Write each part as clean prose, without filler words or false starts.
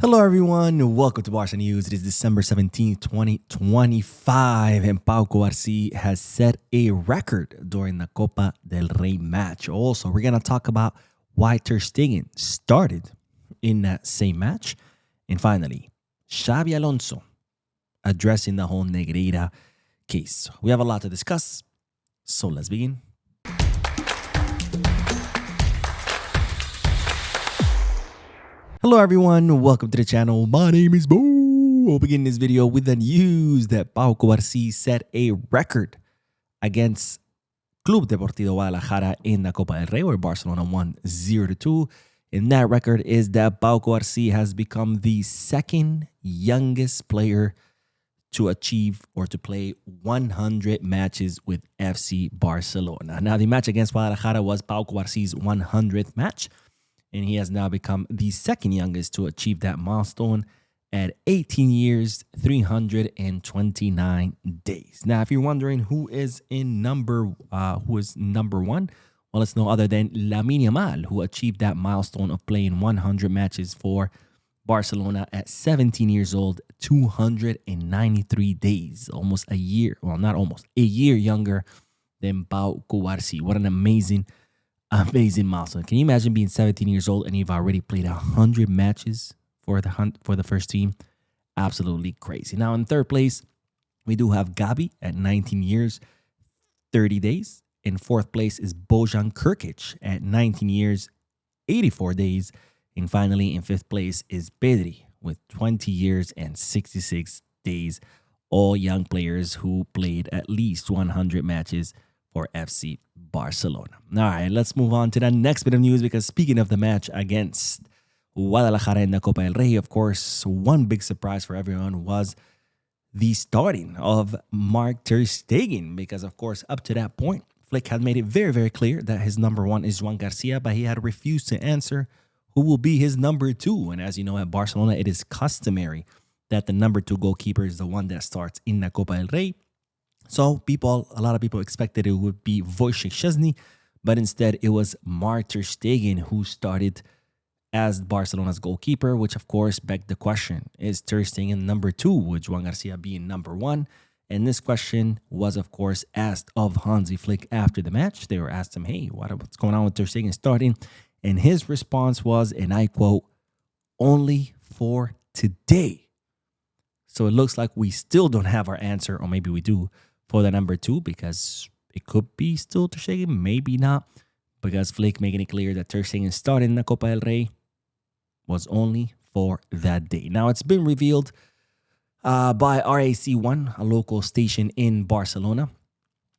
Hello everyone, welcome to Barca News. It is December 17th, 2025, and Pau Cubarsí has set a record during the Copa del Rey match. Also, we're going to talk about why Ter Stegen started in that same match. And finally, Xabi Alonso addressing the whole Negreira case. We have a lot to discuss, so let's begin. Hello everyone, welcome to the channel. My name is Bo. We'll begin this video with the news that Pau Cubarsí set a record against Club Deportivo Guadalajara in the Copa del Rey, where Barcelona won 0-2. And that record is that Pau Cubarsí has become the second youngest player to achieve or to play 100 matches with FC Barcelona. Now, the match against Guadalajara was Pau Cubarsí's 100th match, and he has now become the second youngest to achieve that milestone at 18 years, 329 days. Now, if you're wondering who is number one, well, it's no other than Lamine Yamal, who achieved that milestone of playing 100 matches for Barcelona at 17 years old, 293 days, almost a year. Well, not almost, a year younger than Pau Cubarsí. What an amazing milestone. Can you imagine being 17 years old and you've already played 100 matches for the first team? Absolutely crazy. Now, in third place, we do have Gabi at 19 years, 30 days. In fourth place is Bojan Krkic at 19 years, 84 days. And finally, in fifth place is Pedri with 20 years and 66 days. All young players who played at least 100 matches for FC Barcelona. All right, let's move on to the next bit of news, because speaking of the match against Guadalajara in the Copa del Rey, of course, one big surprise for everyone was the starting of Ter Stegen, because, of course, up to that point, Flick had made it very, very clear that his number one is Joan Garcia, but he had refused to answer who will be his number two. And as you know, at Barcelona, it is customary that the number two goalkeeper is the one that starts in the Copa del Rey. So a lot of people expected it would be Wojciech Szczesny, but instead it was Ter Stegen who started as Barcelona's goalkeeper, which of course begged the question, is Ter Stegen number two, with Joan Garcia being number one? And this question was, of course, asked of Hansi Flick after the match. They were asked him, hey, what's going on with Ter Stegen starting? And his response was, and I quote, "Only for today." So it looks like we still don't have our answer, or maybe we do, for the number two, because it could be still Ter Stegen, maybe not, because Flick making it clear that Ter Stegen starting in the Copa del Rey was only for that day. Now, it's been revealed by RAC1, a local station in Barcelona,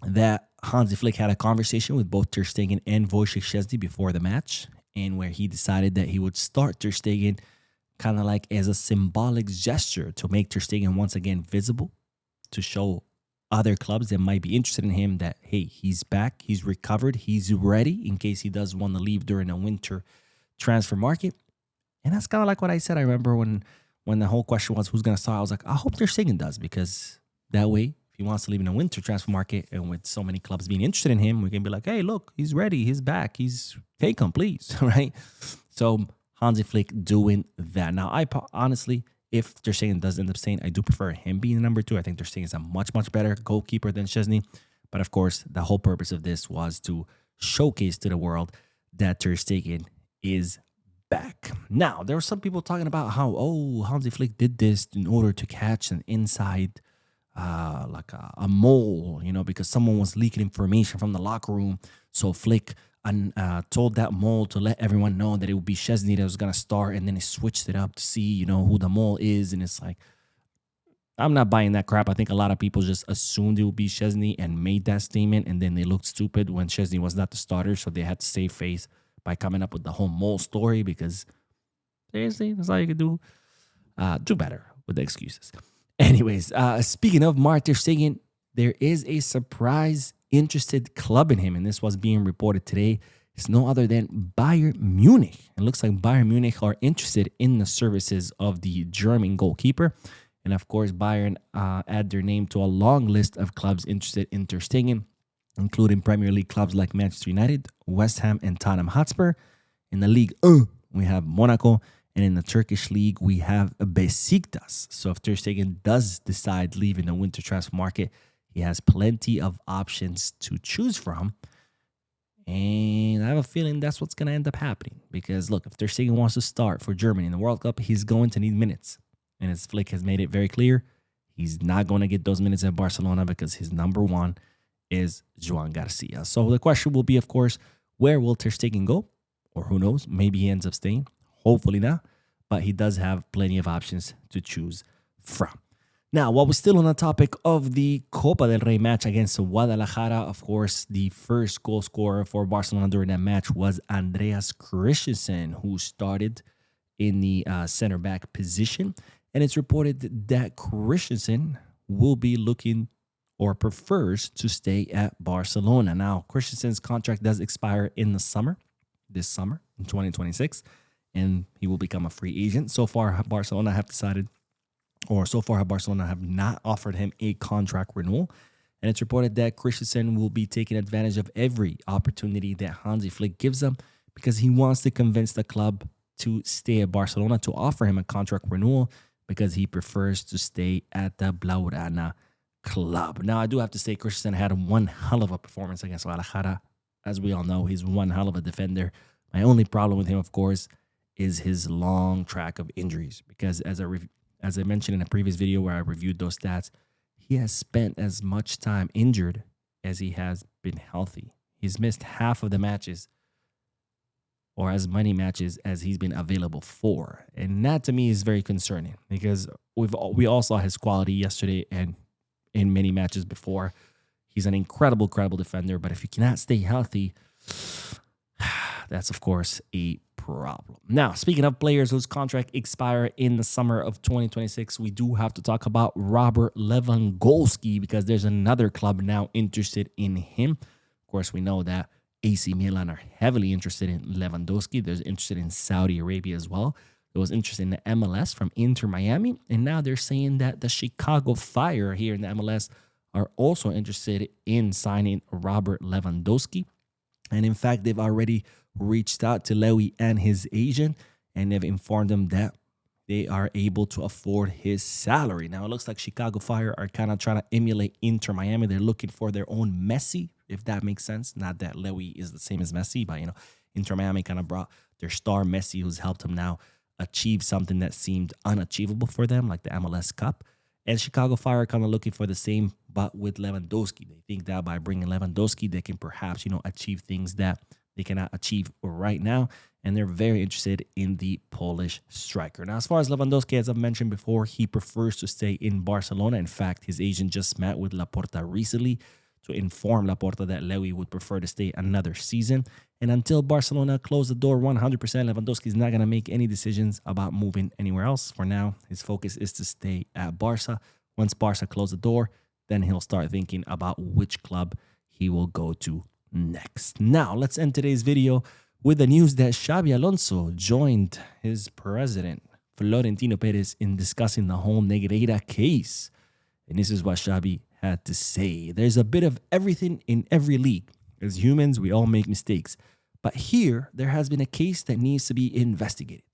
that Hansi Flick had a conversation with both Ter Stegen and Wojciech Szczesny before the match, and where he decided that he would start Ter Stegen kind of like as a symbolic gesture to make Ter Stegen once again visible, to show other clubs that might be interested in him that, hey, he's back, he's recovered, he's ready in case he does want to leave during a winter transfer market. And that's kind of like what I said. I remember when the whole question was who's going to start, I was like, I hope Ter Stegen does, because that way, if he wants to leave in a winter transfer market, and with so many clubs being interested in him, we can be like, hey, look, he's ready, he's back, take him, please, right? So Hansi Flick doing that. Now, I honestly, if Ter Stegen does end up staying, I do prefer him being the number two. I think Ter Stegen is a much, much better goalkeeper than Szczesny. But of course, the whole purpose of this was to showcase to the world that Ter Stegen is back. Now, there were some people talking about how, Hansi Flick did this in order to catch an inside, like a mole, because someone was leaking information from the locker room. So Flick told that mole to let everyone know that it would be Szczesny that was going to start, and then he switched it up to see, who the mole is. And it's like, I'm not buying that crap. I think a lot of people just assumed it would be Szczesny and made that statement, and then they looked stupid when Szczesny was not the starter, so they had to save face by coming up with the whole mole story, because seriously, that's all you can do. Do better with the excuses. Anyways, speaking of Ter Stegen, there is a surprise interested club in him, and this was being reported today. It's no other than Bayern Munich. It looks like Bayern Munich are interested in the services of the German goalkeeper. And of course, Bayern add their name to a long list of clubs interested in Ter Stegen, including Premier League clubs like Manchester United, West Ham, and Tottenham Hotspur. In the Ligue 1, we have Monaco, And in the Turkish league, we have Besiktas. So if Ter Stegen does decide leaving the winter transfer market, he has plenty of options to choose from. And I have a feeling that's what's going to end up happening. Because look, if Ter Stegen wants to start for Germany in the World Cup, he's going to need minutes. And as Flick has made it very clear, he's not going to get those minutes at Barcelona because his number one is Joan Garcia. So the question will be, of course, where will Ter Stegen go? Or who knows, maybe he ends up staying. Hopefully not. But he does have plenty of options to choose from. Now, while we're still on the topic of the Copa del Rey match against Guadalajara, of course, the first goal scorer for Barcelona during that match was Andreas Christensen, who started in the center back position. And it's reported that Christensen will be looking or prefers to stay at Barcelona. Now, Christensen's contract does expire in the summer, this summer in 2026, and he will become a free agent. So far, Barcelona have not offered him a contract renewal. And it's reported that Christensen will be taking advantage of every opportunity that Hansi Flick gives him because he wants to convince the club to stay at Barcelona, to offer him a contract renewal, because he prefers to stay at the Blaugrana club. Now, I do have to say Christensen had one hell of a performance against Guadalajara. As we all know, he's one hell of a defender. My only problem with him, of course, is his long track of injuries. Because as I mentioned in a previous video where I reviewed those stats, he has spent as much time injured as he has been healthy. He's missed half of the matches, or as many matches as he's been available for. And that to me is very concerning because we all saw his quality yesterday and in many matches before. He's an incredible defender, but if you cannot stay healthy, that's of course a problem. Now, speaking of players whose contract expire in the summer of 2026, we do have to talk about Robert Lewandowski because there's another club now interested in him. Of course, we know that AC Milan are heavily interested in Lewandowski. There's interested in Saudi Arabia as well. There was interest in the MLS from Inter Miami. And now they're saying that the Chicago Fire here in the MLS are also interested in signing Robert Lewandowski. And in fact, they've already reached out to Lewy and his agent, and they've informed them that they are able to afford his salary. Now, it looks like Chicago Fire are kind of trying to emulate Inter Miami. They're looking for their own Messi, if that makes sense. Not that Lewy is the same as Messi, but, Inter Miami kind of brought their star Messi, who's helped them now achieve something that seemed unachievable for them, like the MLS Cup. And Chicago Fire are kind of looking for the same, but with Lewandowski. They think that by bringing Lewandowski, they can perhaps, achieve things that they cannot achieve right now. And they're very interested in the Polish striker. Now, as far as Lewandowski, as I've mentioned before, he prefers to stay in Barcelona. In fact, his agent just met with Laporta recently to inform Laporta that Lewy would prefer to stay another season. And until Barcelona close the door 100%, Lewandowski is not going to make any decisions about moving anywhere else. For now, his focus is to stay at Barca. Once Barca close the door, then he'll start thinking about which club he will go to next. Now, let's end today's video with the news that Xabi Alonso joined his president, Florentino Perez, in discussing the whole Negreira case. And this is what Xabi had to say. There's a bit of everything in every league. As humans, we all make mistakes. But here, there has been a case that needs to be investigated.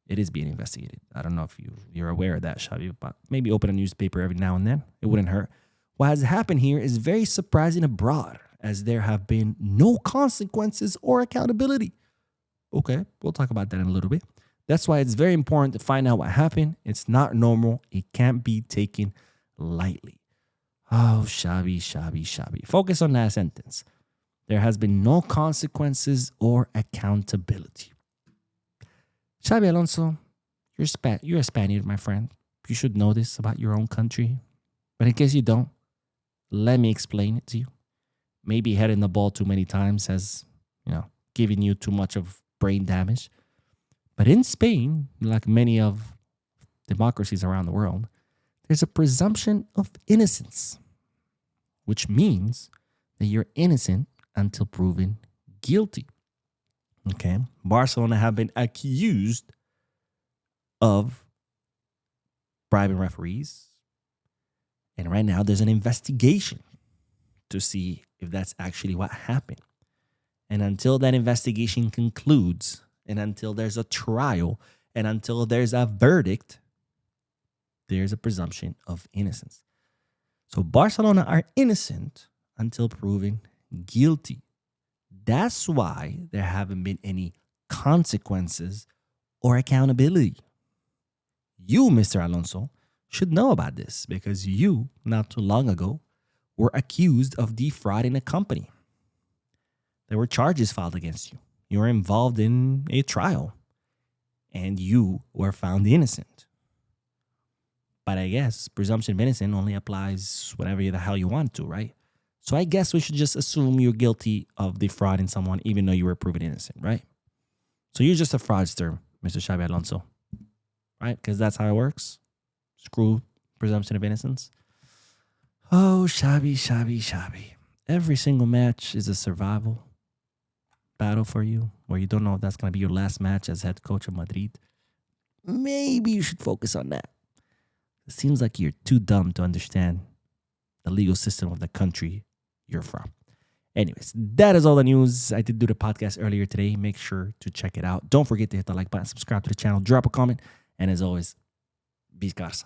It is being investigated. I don't know if you're aware of that, Xabi, but maybe open a newspaper every now and then. It wouldn't hurt. What has happened here is very surprising abroad, as there have been no consequences or accountability. Okay, we'll talk about that in a little bit. That's why it's very important to find out what happened. It's not normal. It can't be taken lightly. Oh, Xabi. Focus on that sentence. There has been no consequences or accountability. Xabi Alonso, you're a Spaniard, my friend. You should know this about your own country. But in case you don't, let me explain it to you. Maybe heading the ball too many times has, given you too much of brain damage. But in Spain, like many of democracies around the world, there's a presumption of innocence, which means that you're innocent until proven guilty. Okay? Barcelona have been accused of bribing referees. And right now, there's an investigation to see if that's actually what happened. And until that investigation concludes, and until there's a trial, And until there's a verdict, there's a presumption of innocence. So Barcelona are innocent until proven guilty. That's why there haven't been any consequences or accountability. You, Mr. Alonso, should know about this because you, not too long ago, were accused of defrauding a company. There were charges filed against you. You were involved in a trial and you were found innocent. But I guess presumption of innocence only applies whenever the hell you want to, right? So I guess we should just assume you're guilty of defrauding someone even though you were proven innocent, right? So you're just a fraudster, Mr. Xabi Alonso, right? Because that's how it works. Screw presumption of innocence. Oh, Xabi. Every single match is a survival battle for you where you don't know if that's going to be your last match as head coach of Madrid. Maybe you should focus on that. It seems like you're too dumb to understand the legal system of the country you're from. Anyways, that is all the news. I did do the podcast earlier today. Make sure to check it out. Don't forget to hit the like button, subscribe to the channel, drop a comment, and as always, Viscarsa.